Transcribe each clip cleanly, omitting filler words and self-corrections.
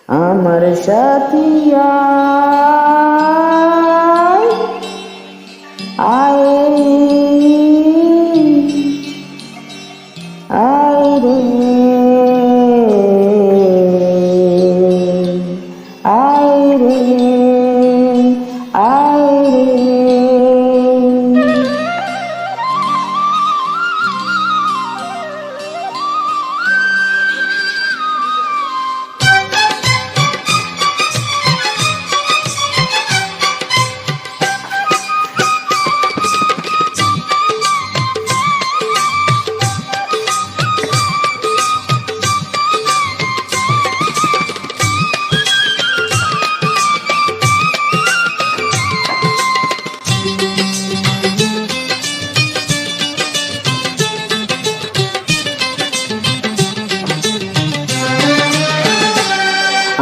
আমার সাথী আয় আয় রে আয় রে আয় রে।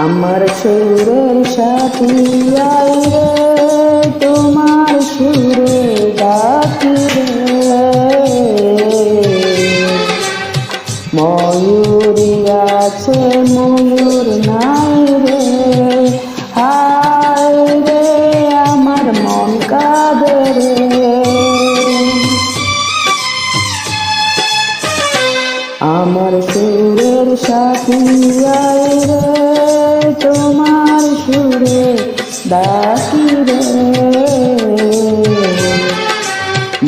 আমার সুরের সাথী আয় রে, তোমার সুরে ডাকি রে। ময়ূরী আছে ময়ূর নাই রে, হায় রে আমার মন কাঁদে রে। আমার সুরের সাথী আয় রে, তোমার সুরে ডাকি রে।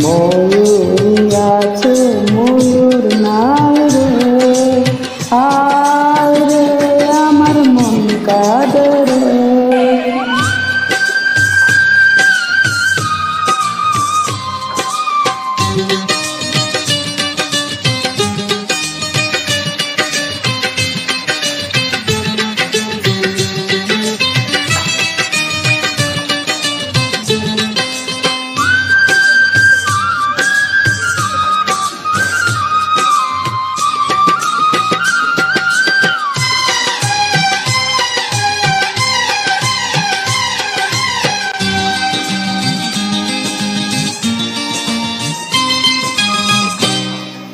ময়ূরী আছে ময়ূর নাই রে, হায় রে আমার মন কাঁদে রে।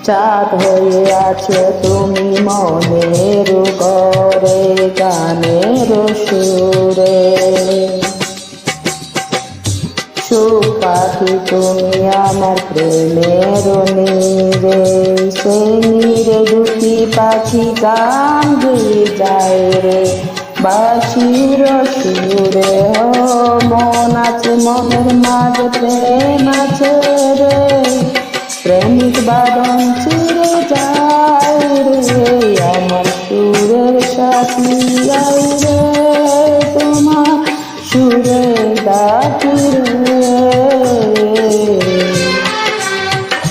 চাঁদ হয়ে আছে তুমি মনের ঘরে, গানের সুরে সুখ পাখি তুমি আমার প্রেমের নীরে। সেই নীরে দুটি পাখি গান গেয়ে যায় রে, বাঁশির সুরে। মন আছে মনের মাঝে প্রেম আছে রে, প্রেমিক বাদন চিরে যায় রে। আমার সুরের সাথী আয় রে, তোমার সুরে ডাকি রে।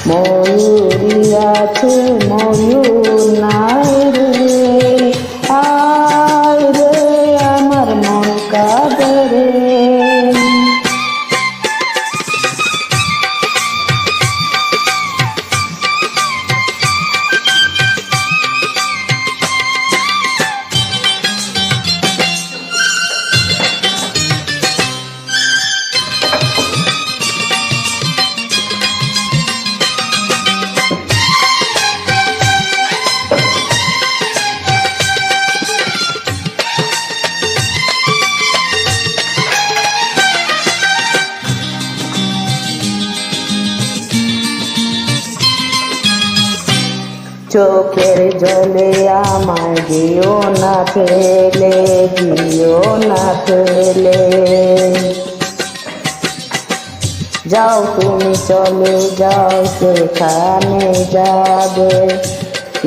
ময়ূরী আছে ময়ূর নাই রে, আয় রে আমার মন কাঁদে রে। চোখের জলে আমার দিও না ফেলে, দিও না ফেলে। যাও তুমি চলে যাও সেখানে যাবে,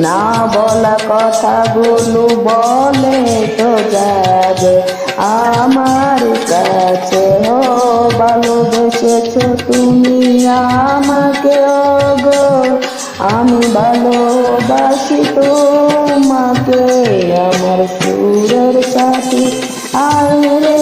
না বলা কথাগুলো বলে তো যাবে। আমার কাছে ভালোবেসেছো তুমি আমাকে গো, আমি ভালোবাসি তোমাকে। আমার সুরের সাথী আয় রে।